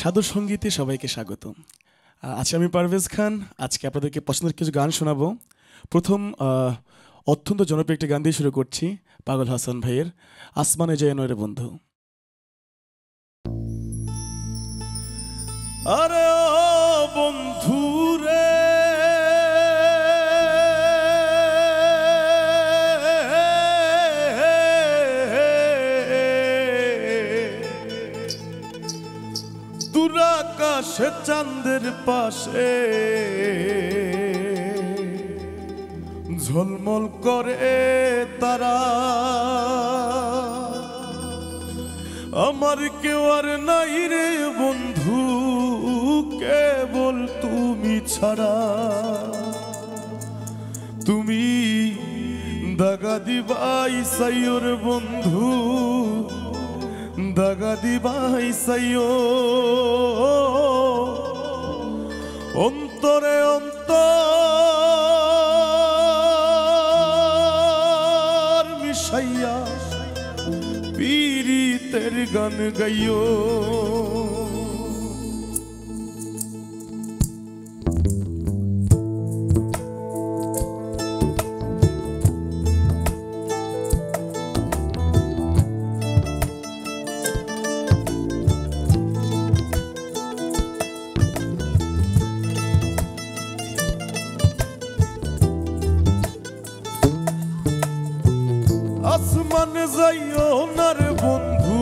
সাধু সঙ্গীতে সবাইকে স্বাগত। আজকে আমি পারভেজ খান। আজকে আপনাদেরকে পছন্দের কিছু গান শোনাবো। প্রথম অত্যন্ত জনপ্রিয় একটি গান দিয়ে শুরু করছি, পাগল হাসান ভাইয়ের আসমানে যায় নয় রে বন্ধু। আরে ও বন্ধু রে, দুরাকাশে চাঁদের পাশে ঝলমল করে তারা, আমার কেউ আর নাই রে বন্ধু, কেবল তুমি ছাড়া। তুমি দাগা দিবাই সাইও রে বন্ধু, দাগা দিবাই সাইও, অন্তরে অন্তর মিশাইয়া পীড়িতের গান গাইও। আসমানে যাইও না রে বন্ধু,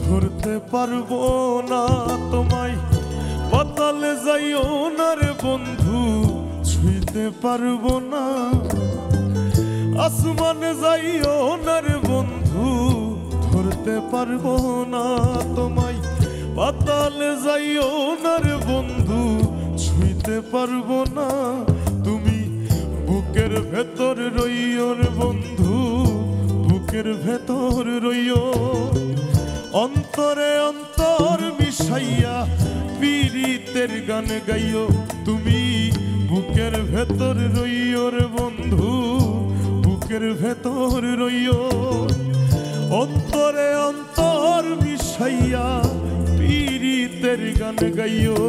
ধরতে পারবো না তোমায়। পাতালে যাইও না রে বন্ধু, ছুঁইতে পারবো না। আসমানে যাইও না রে বন্ধু, ধরতে পারবো না তোমায়। পাতালে যাইও না রে বন্ধু, ছুঁইতে পারবো না। তুমি বুকের ভেতর রইও রে বন্ধু, বুকের ভেতর রইও, অন্তরে অন্তর মিশাইয়া পীড়িতের গান গাইও। তুমি বুকের ভেতর রইও রে বন্ধু, বুকের ভেতর রইও, অন্তরে অন্তর মিশাইয়া পীড়িতের গান গাইও।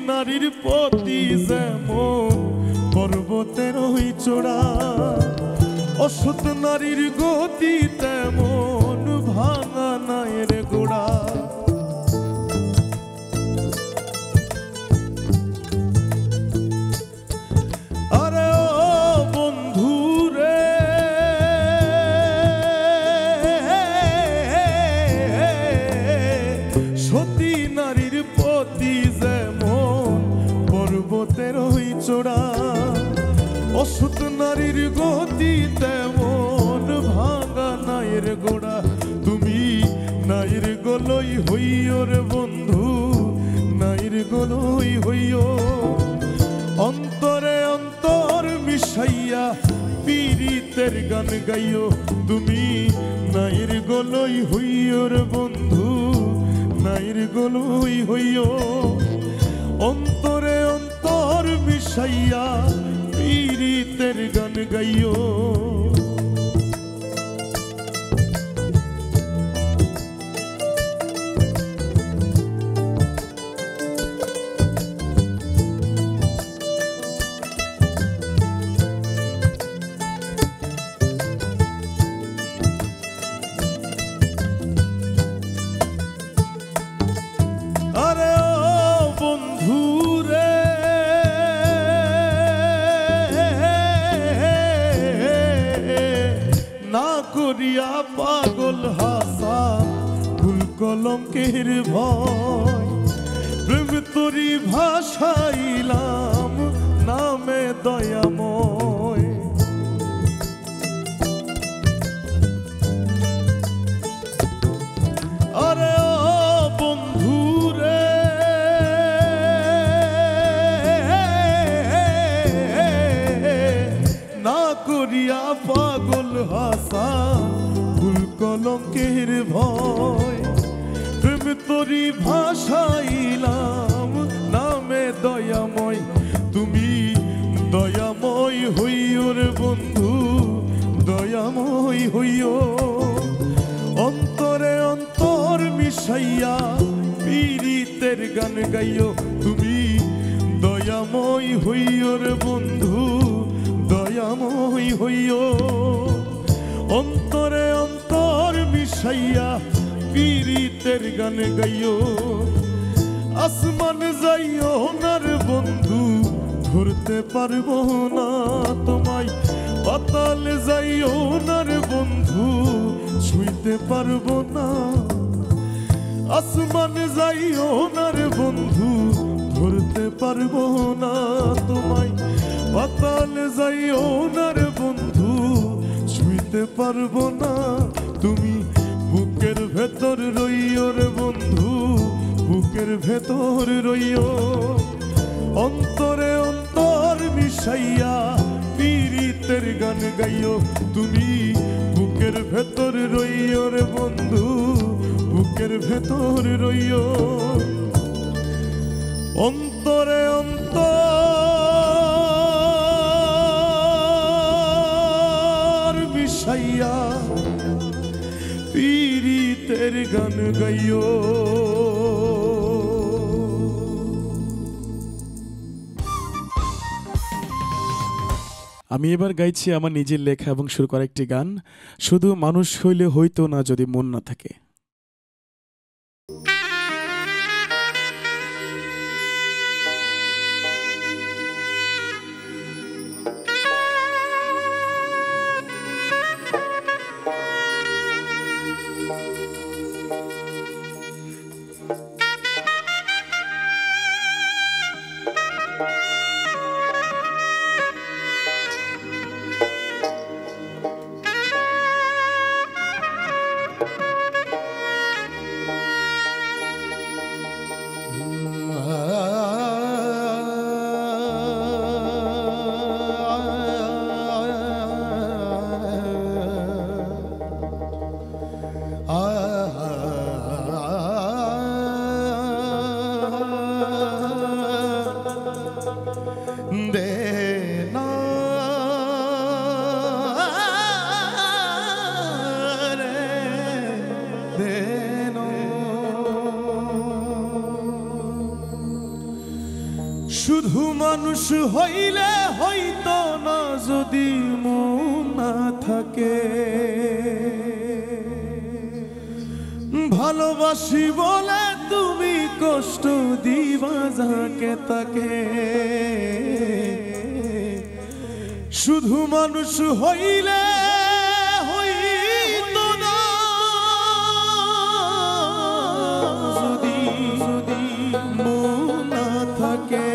নারীর প্রতি যেমন পর্বতের ওই চূড়া, অসৎ নারীর গতি তেমন ভাঙা নায়ের গোড়া। আরে ও বন্ধু রে, সতী নারীর প্রতি পর্বতের ওই চূড়া, অসৎ নারীর গতি তেমন ভাঙা নায়ের গোড়া। তুমি নায়ের গলই হইও রে বন্ধু, নায়ের গলই হইও, অন্তরে অন্তর মিশাইয়া পীড়িতের গান গাইও। তুমি নায়ের গলই হইও রে বন্ধু, নায়ের গলই হইও, অন্তরে অন্তর মিশাইয়া পীড়িতের গান গাইও। আরে ও বন্ধু রে, না করিয়া পাগল হাসান ভুল কলঙ্কের ভয়, প্রেম তোরি ভাষাইলাম নামে দয়াময়। করিয়া পাগল হাসান ভুল কলঙ্কের ভয় প্রেম তোরি ভাষাইলাম নামে দয়াময় তুমি দয়াময় হইও রে বন্ধু দয়াময় হইও অন্তরে অন্তর মিশাইয়া পীড়িতের গান গাইও তুমি দয়াময় হইও রে বন্ধু দয়াময় হইও অন্তরে অন্তর মিশাইয়া পীড়িতের গান গাইও আসমান যাইও না রে বন্ধু ধরতে পারবো না তোমায় পাতাল যাইও না রে বন্ধু ছুঁইতে পারবো না আসমান যাইও না রে বন্ধু ধরতে পারবো না তোমায় পাতাল যাইও না রে বন্ধু ছুঁইতে পারবো না তুমি বুকের ভেতর রইও রে বন্ধু বুকের ভেতর রইও অন্তরে অন্তর মিশাইয়া পীড়িতের গান গাইও তুমি বুকের ভেতর রইও রে বন্ধু বুকের ভেতর রইও অন্তরে অন্তর মিশাইয়া পীড়িতের গান গাইও আমি এবার গাইছি আমার নিজের লেখা এবং সুর করা একটি গান শুধু মানুষ হইলে হইতো না যদি মন না থাকে। শুধু মানুষ হইলে হইতো না যদি মন না থাকে ভালোবাসি বলে তুমি কষ্ট দিবা যাকে তাকে শুধু মানুষ হইলে হইতো না যদি মন না থাকে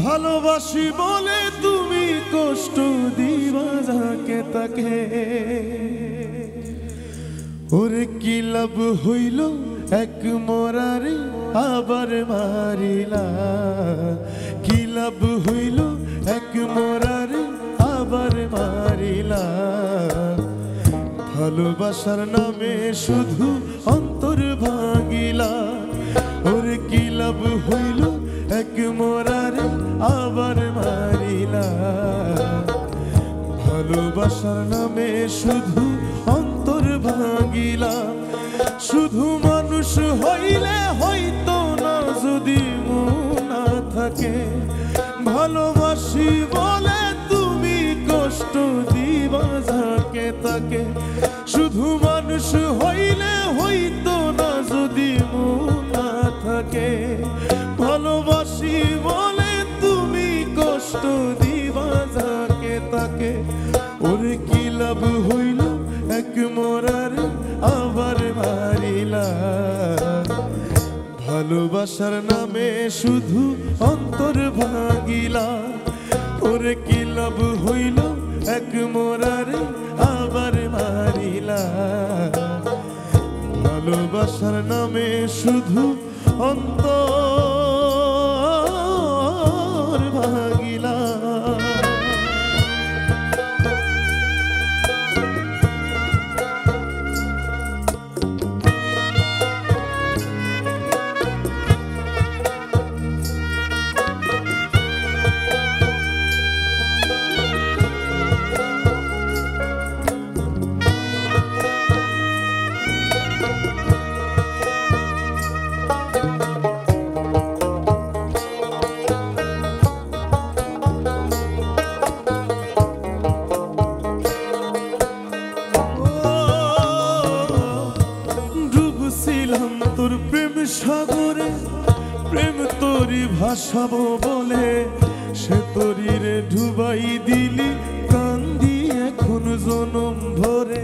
ভালোবাসি বলে তুমি কষ্ট দিবা যাকে তাকে ওরে কি লাভ হইল এক মরারে আবার মারিলা কি লাভ হইল এক মরারে আবার মারিলা ভালোবাসার নামে শুধু অন্তর ভাঙিলা ওরে কি লাভ হইল এক মরারে আবার মারিলা ভালোবাসার নামে শুধু অন্তর ভাঙিলা শুধু মানুষ হইলে হইতো না যদি মন না থাকে ভালোবাসি বলে তুমি কষ্ট দিবা যাকে তাকে শুধু মানুষ হইলে হইতো না যদি মন না থাকে ভালোবাসি বলে তুমি কষ্ট দিবা যাকে তাকে ওরে কি লাভ হইল এক মরারে আবার মারিলা ভালোবাসার নামে শুধু অন্তর ভাঙিলা ওরে কি লাভ হইল এক মরারে আবার মারিলা ভালোবাসার নামে শুধু অন্তর ভাঙিলা ভাসাবো বলে সে তরিরে ডুবাই দিলি কান্দি এখন জনম ভরে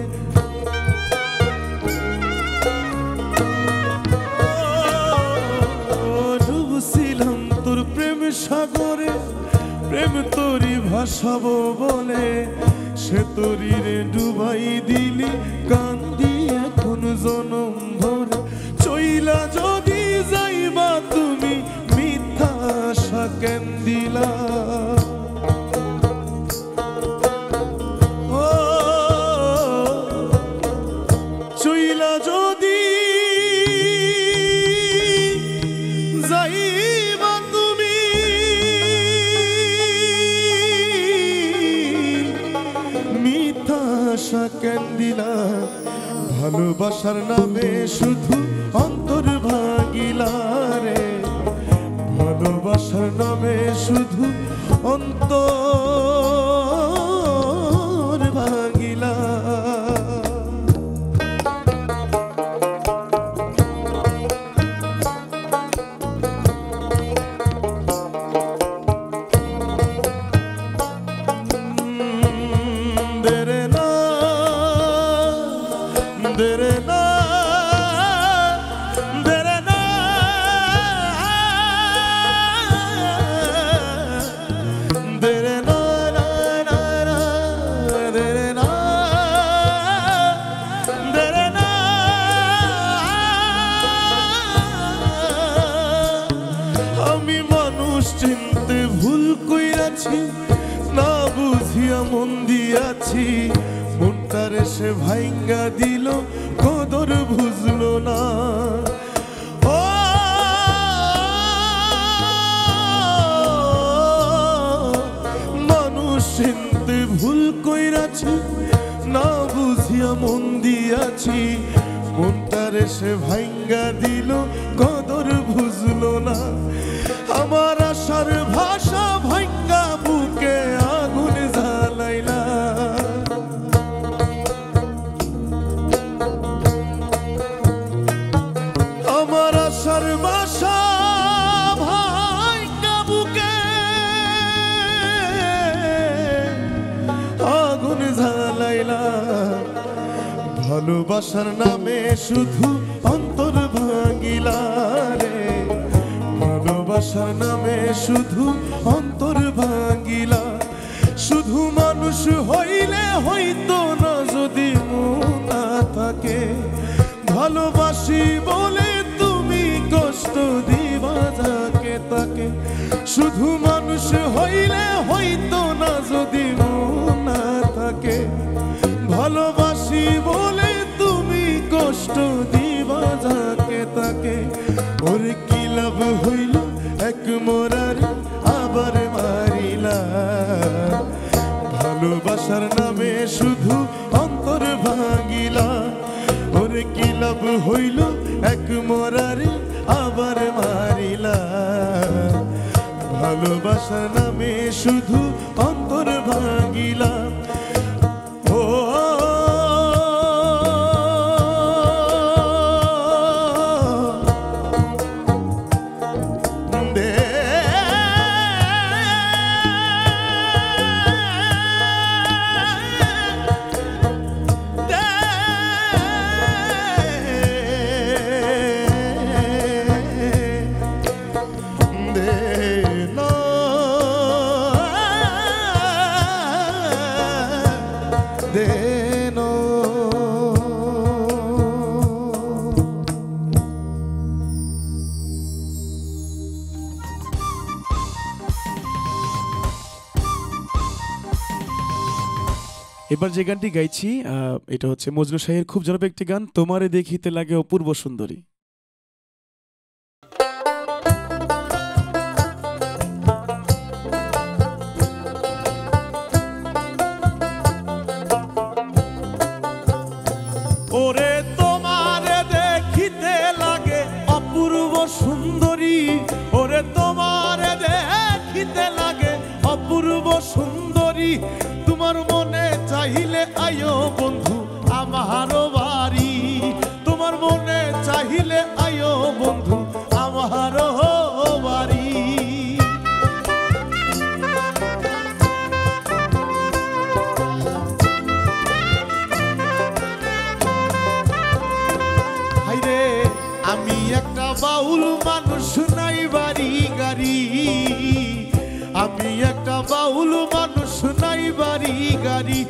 ডুবছিলাম তোর প্রেম সাগরে প্রেম তরি ভাসাবো বলে সে তরিরে ডুবাই দিলি কান্দি এখন জনম ভরে চইলা যদি যাইবা তুমি মিথ্যা আশা কেন দিলা ও চইলা যদি যাইবা তুমি মিথ্যা আশা কেন দিলা ভালোবাসার নামে শুধু অন্তর ভাঙিলা রে ভালোবাসার নামে শুধু অন্তর ভাঙিলা দেরে না দেরে না দেরে না দেরে না দেরে না দেরে না আমি মানুষ চিনতে ভুল কইরাছি না বুঝিয়া মন দিয়াছি মনটারে সে ভাইঙ্গা দিল কদর বুঝলো না ও মানুষ চিনতে ভুল কইরাছি না বুঝিয়া মন দিয়াছি মনটারে সে ভাইঙ্গা দিল কদর বুঝলো না আমার আশার ভাষা ভাইঙ্গা বুকে আগুন জ্বালাইলা আমার আশার ভাষা ভাইঙ্গা বুকে আগুন জ্বালাইলা ভালোবাসার নামে শুধু অন্তর ভাঙিলা রে ভালোবাসার নামে শুধু অন্তর ভাঙিলা শুধু মানুষ হইলে হইতো না যদি মন না থাকে ভালোবাসি বলে তুমি কষ্ট দিবা যাকে তাকে শুধু মানুষ হইলে হইতো না যদি মন না থাকে ভালোবাসি বলে তুমি কষ্ট দিবা যাকে তাকে ওরে কি লাভ হইল এক মোরার আবার মারিলা ভালোবাসার নামে শুধু অন্তর ভাঙিলা ওরে কি লাভ হইল এক মোরার আবার মারিলা ভালোবাসার নামে শুধু অন্তর ভাঙিলা ও এবার যে গানটি গাইছি এটা হচ্ছে মজনু শাহের খুব জনপ্রিয় একটি গান, তোমারে দেখিতে লাগে অপূর্ব সুন্দরী। ওরে তোমারে দেখিতে লাগে অপূর্ব সুন্দরী, ওরে তোমারে দেখিতে লাগে অপূর্ব সুন্দরী, তোমার মনে চাহিলে আয়ো বন্ধু আমার বাড়ি, তোমার মনে চাহিলে আয়ো বন্ধু আমার বাড়ি। একটা বাউল মানুষ, নাই বাড়ি গাড়ি,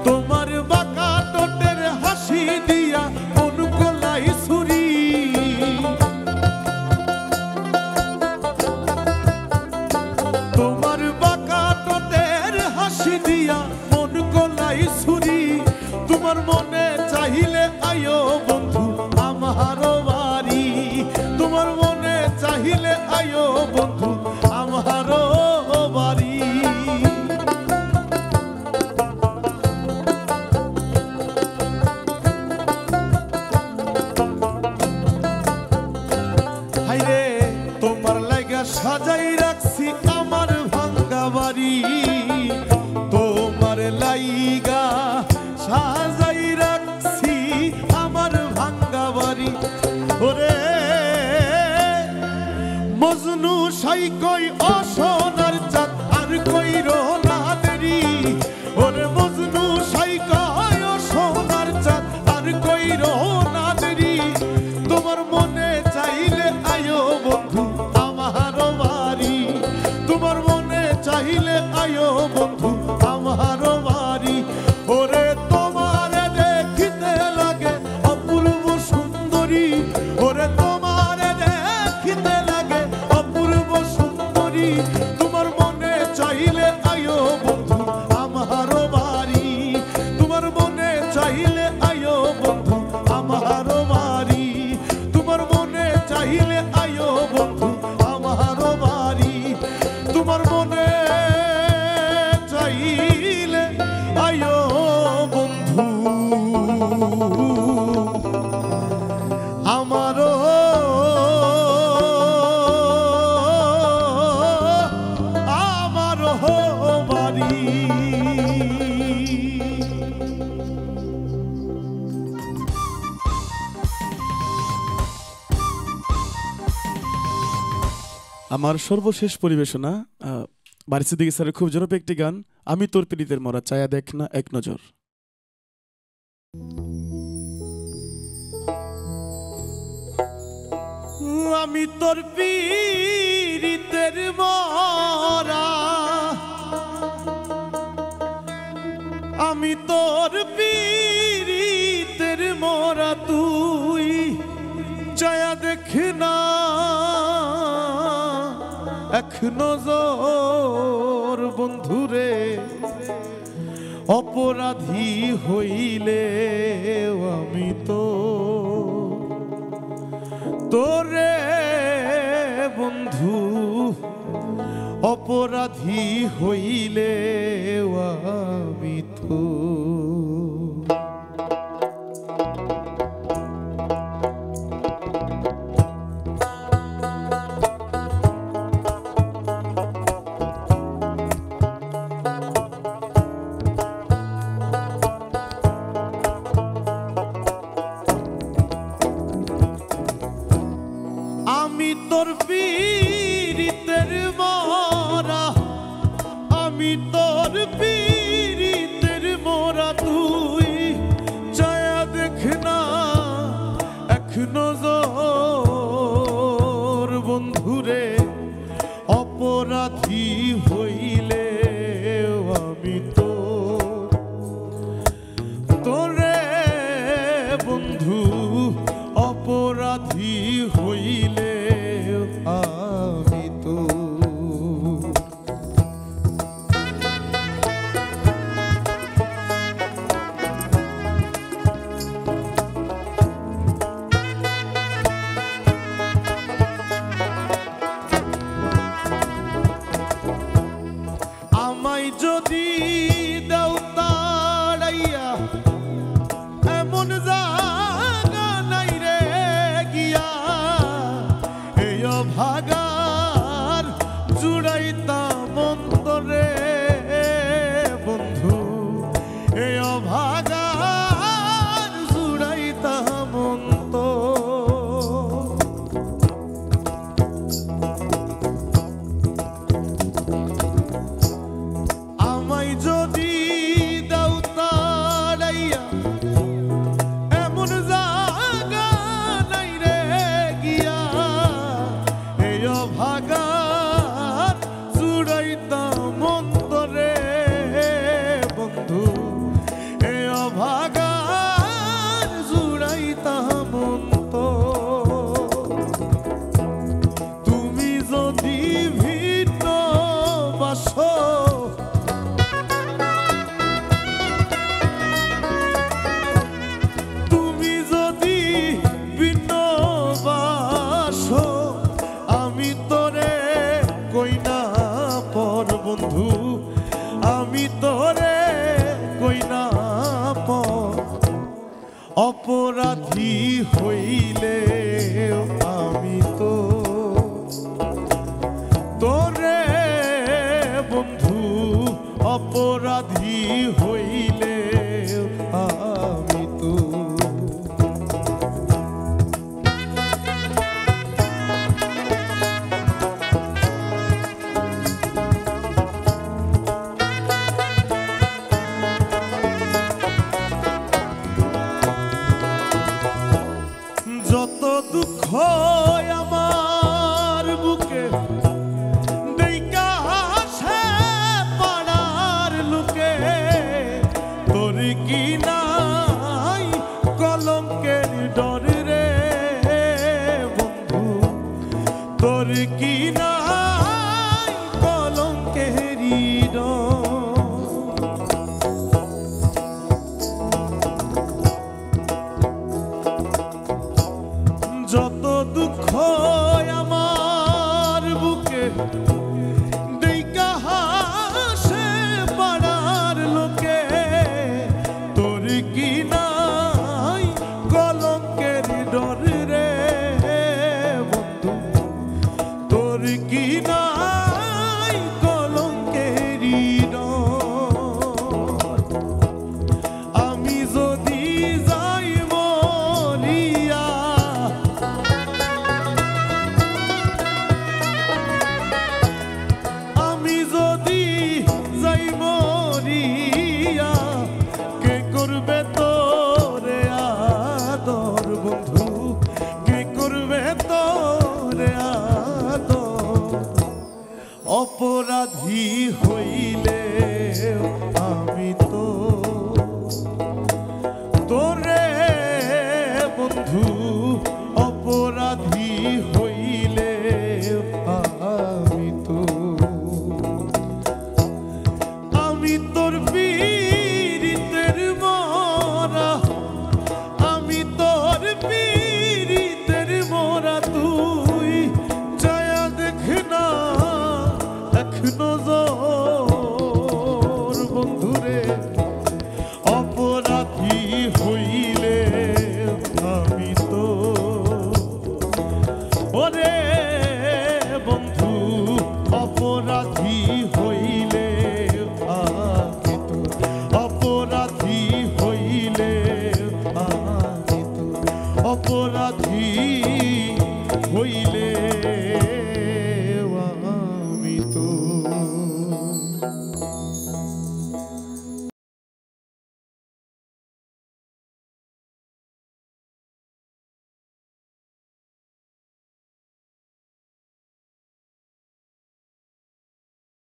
তোমার বাঁকা টোটের হাসি দিয়া মন গলাই ছুরি। তোমার বাঁকা টোটের হাসি দিয়া মন গলাই ছুরি। তোমার মনে চাহিলে আয়ো বন্ধু আমার বাড়ি, তোমার মনে চাহিলে আয়ো বন্ধু আমার বাড়ি। হাইরে তোমার লাগা সাজাই রাখছি আমার ভাঙ্গা বাড়ি, তোমার লাইগা সাজাই রাখছি আমার ভাঙ্গা বাড়ি। ওরে মজনু সাই কই অসনার চাঁদ আর কইর না দেরি, ওরে মজনু সাই কই অসনার চাঁদ আর কইর না দেরি। তোমার মনে চাইলে আয়ো বন্ধু আমার বাড়ি, তোমার মনে চাইলে আয়ো বন্ধু আমার বাড়ি। ওরে তোমার দেখিতে লাগে অপূর্ব সুন্দরী, ওরে তোমার দেখিতে লাগে অপূর্ব সুন্দরী। তোমার মনে চাইলে আয়ো বন্ধু আমার বাড়ি, তোমার মনে চাইলে আয়ো বন্ধু আমার বাড়ি, তোমার মনে চাইলে আয়ো বন্ধু আমার বাড়ি, তোমার মনে চাইলে আয়ো বন্ধু আমার বাড়ি। আমার সর্বশেষ পরিবেশনা বারিশ সিদ্দিকী স্যারের খুব জনপ্রিয় একটি গান, আমি তোর পীড়িতের মরা, চায়া দেখ না এক নজর। আমি তোর পীড়িতের মরা, আমি তোর পীড়িতের মরা, তুই চায়া দেখ না এক নজর। বন্ধুরে অপরাধী হইলে আমি তো তোরে বন্ধু, অপরাধী হইলে আমি তো। আমি তোর পীড়িতের মরা, আমি তোর পীড়িতের মরা, তুই চায়া দেখ না এক নজর। বন্ধুরে অপরাধী হইলে আমি তো তোরে বন্ধু, অপরাধী হইলে আমি তো। আমায় যদি দাও তাড়াইয়া, এমন জায়গা নাই রে গিয়া, এই ভাগার জুড়াইতাম অন্তরে বন্ধু, এই ভাগার জুড়াইতাম অন্তর। আমায় যদি তুমি যদি বিনবাসো আমি তোরে কই না পর বন্ধু, আমি তোরে কই না পর। অপরাধী হইলে আমি তো তোরে বন্ধু, অপরাধী হইলে আমি তো। যত দুঃখ আমার বুকে দেইকা হাসে পাড়ার লোকে, তোর কি না